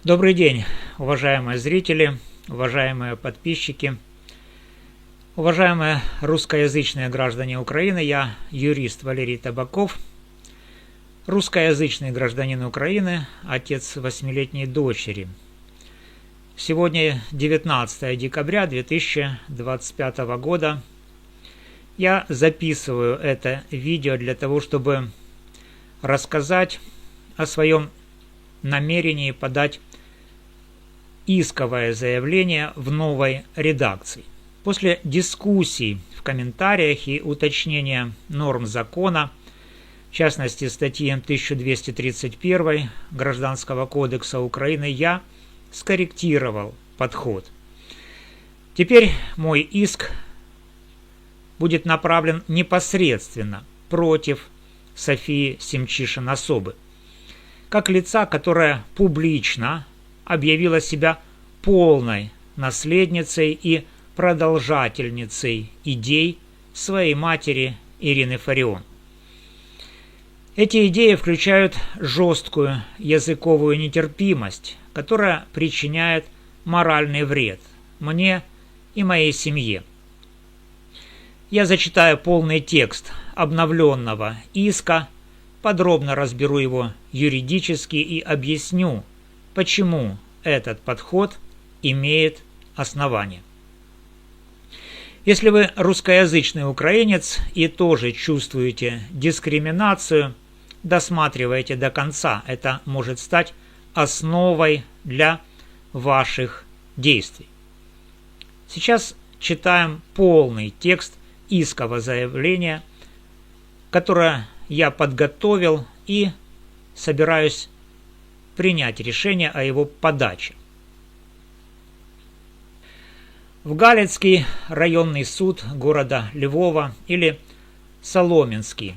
Добрый день, уважаемые зрители, уважаемые подписчики, уважаемые русскоязычные граждане Украины. Я юрист Валерий Табаков, русскоязычный гражданин Украины, отец 8-летней дочери. Сегодня 19 декабря 2025 года. Я записываю это видео для того, чтобы рассказать о своем намерении подать исковое заявление в новой редакции. После дискуссий в комментариях и уточнения норм закона, в частности статьи 1231 Гражданского кодекса Украины, я скорректировал подход. Теперь мой иск будет направлен непосредственно против Софии Семчишин-Особы, как лица, которая публично объявила себя полной наследницей и продолжательницей идей своей матери Ирины Фарион. Эти идеи включают жесткую языковую нетерпимость, которая причиняет моральный вред мне и моей семье. Я зачитаю полный текст обновленного иска, подробно разберу его юридически и объясню, почему этот подход имеет основание. Если вы русскоязычный украинец и тоже чувствуете дискриминацию, досматривайте до конца. Это может стать основой для ваших действий. Сейчас читаем полный текст искового заявления, которое я подготовил и собираюсь принять решение о его подаче. В Галицкий районный суд города Львова или Соломенский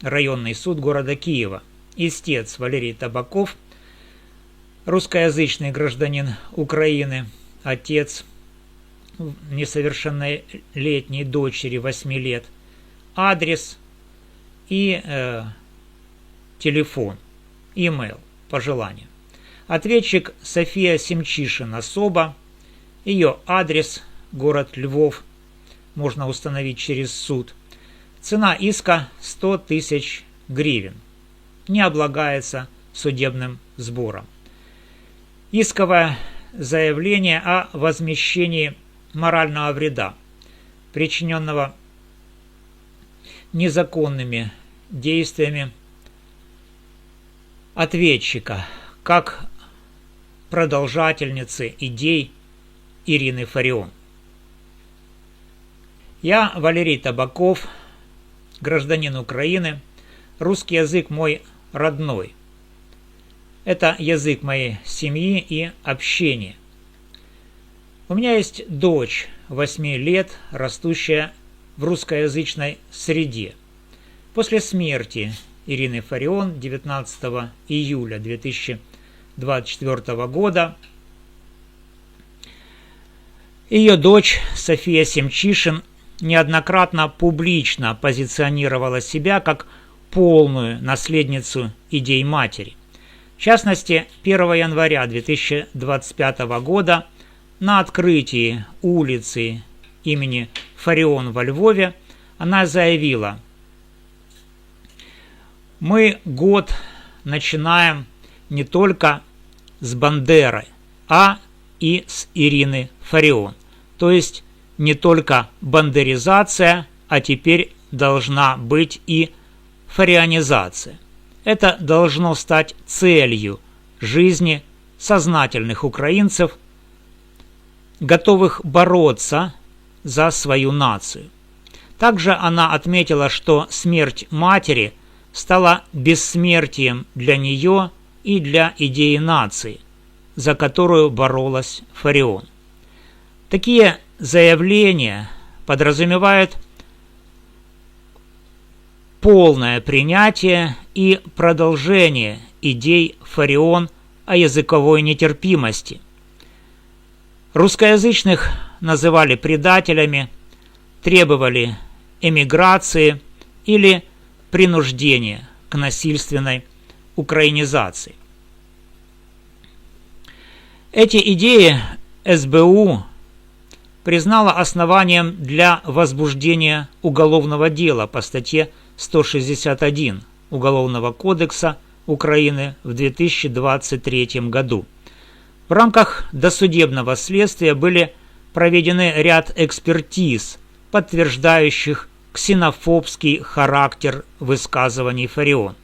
районный суд города Киева истец Валерий Табаков, русскоязычный гражданин Украины, отец несовершеннолетней дочери 8 лет, адрес и телефон, имейл по желанию. Ответчик София Семчишин-Особа, ее адрес, город Львов, можно установить через суд. Цена иска 100 тысяч гривен, не облагается судебным сбором. Исковое заявление о возмещении морального вреда, причиненного незаконными действиями ответчика, как продолжательницы идей Ирины Фарион. Я, Валерий Табаков, гражданин Украины, русский язык мой родной. Это язык моей семьи и общения. У меня есть дочь 8 лет, растущая в русскоязычной среде. После смерти Ирины Фарион 19 июля 2024 года ее дочь София Семчишин неоднократно публично позиционировала себя как полную наследницу идей матери. В частности, 1 января 2025 года на открытии улицы имени Фарион во Львове она заявила: «Мы год начинаем не только с Бандеры, а и с Ирины Фарион. То есть не только бандеризация, а теперь должна быть и фарионизация. Это должно стать целью жизни сознательных украинцев, готовых бороться за свою нацию». Также она отметила, что смерть матери стала бессмертием для нее и для идеи нации, за которую боролась Фарион. Такие заявления подразумевают полное принятие и продолжение идей Фарион о языковой нетерпимости. Русскоязычных называли предателями, требовали эмиграции или принуждения к насильственной украинизации. Эти идеи СБУ признала основанием для возбуждения уголовного дела по статье 161 Уголовного кодекса Украины в 2023 году. В рамках досудебного следствия были проведены ряд экспертиз, подтверждающих ксенофобский характер высказываний Фарион.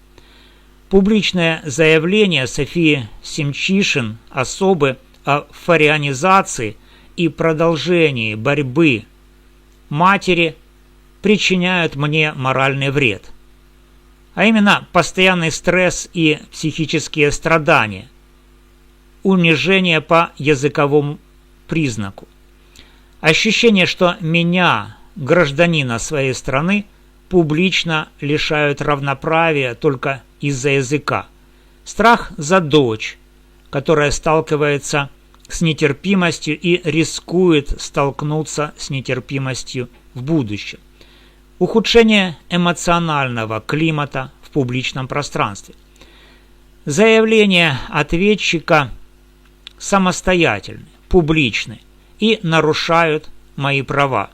Публичное заявление Софии Семчишин особы о фарианизации и продолжении борьбы матери причиняют мне моральный вред, а именно постоянный стресс и психические страдания, унижение по языковому признаку, ощущение, что меня, гражданина своей страны, публично лишают равноправия только из-за языка, страх за дочь, которая сталкивается с нетерпимостью и рискует столкнуться с нетерпимостью в будущем, ухудшение эмоционального климата в публичном пространстве. Заявления ответчика самостоятельны, публичны и нарушают мои права.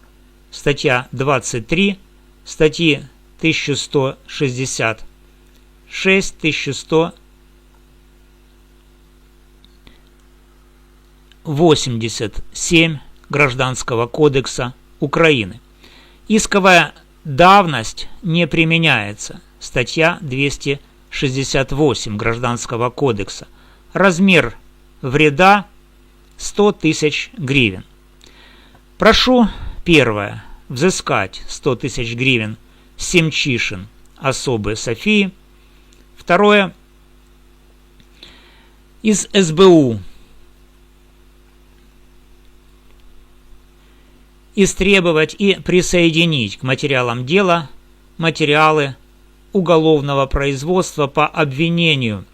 Статья 23, статьи 1166, 1187 Гражданского кодекса Украины. Исковая давность не применяется. Статья 268 Гражданского кодекса. Размер вреда 100 тысяч гривен. Прошу, первое, взыскать 100 тысяч гривен Семчишин особы Софии. Второе, из СБУ истребовать и присоединить к материалам дела материалы уголовного производства по обвинению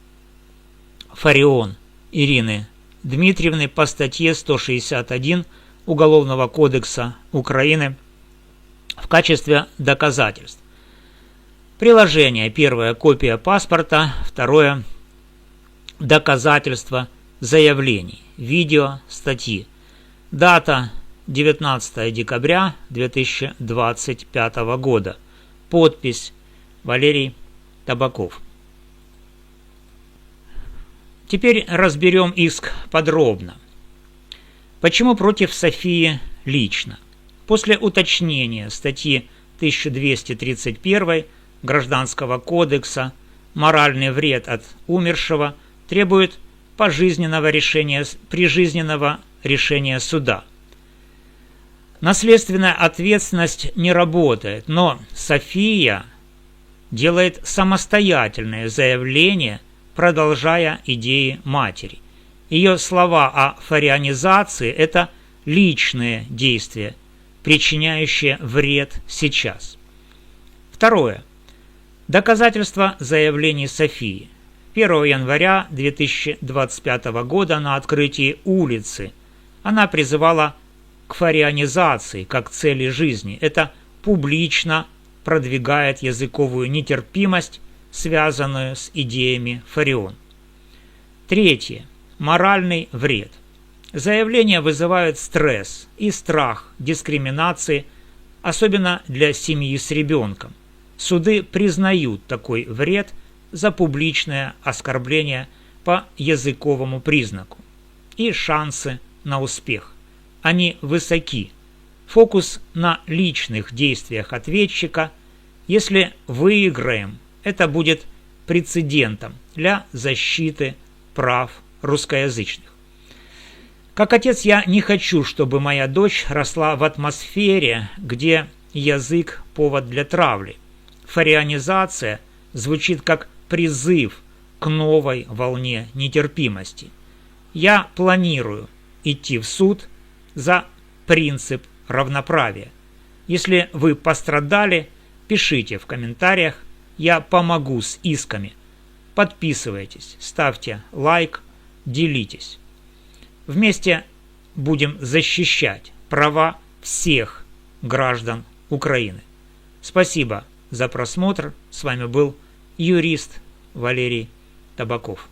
Фарион Ирины Дмитриевны по статье 161 Уголовного кодекса Украины в качестве доказательств. Приложение: первое, копия паспорта, второе, доказательства заявлений, видео, статьи. Дата: 19 декабря 2025 года. Подпись: Валерий Табаков. Теперь разберем иск подробно. Почему против Софии лично? После уточнения статьи 1231 Гражданского кодекса моральный вред от умершего требует прижизненного решения суда. Наследственная ответственность не работает, но София делает самостоятельное заявление, продолжая идеи матери. Ее слова о фарианизации – это личные действия, причиняющие вред сейчас. Второе. Доказательства заявлений Софии. 1 января 2025 года на открытии улицы она призывала к фарианизации как цели жизни. Это публично продвигает языковую нетерпимость, связанную с идеями Фарион. Третье. Моральный вред. Заявления вызывают стресс и страх дискриминации, особенно для семьи с ребенком. Суды признают такой вред за публичное оскорбление по языковому признаку. И шансы на успех. Они высоки. Фокус на личных действиях ответчика. Если выиграем, это будет прецедентом для защиты прав русскоязычных. Как отец я не хочу, чтобы моя дочь росла в атмосфере, где язык – повод для травли. Фарианизация звучит как призыв к новой волне нетерпимости. Я планирую идти в суд за принцип равноправия. Если вы пострадали, пишите в комментариях, я помогу с исками. Подписывайтесь, ставьте лайк, делитесь. Вместе будем защищать права всех граждан Украины. Спасибо за просмотр. С вами был юрист Валерий Табаков.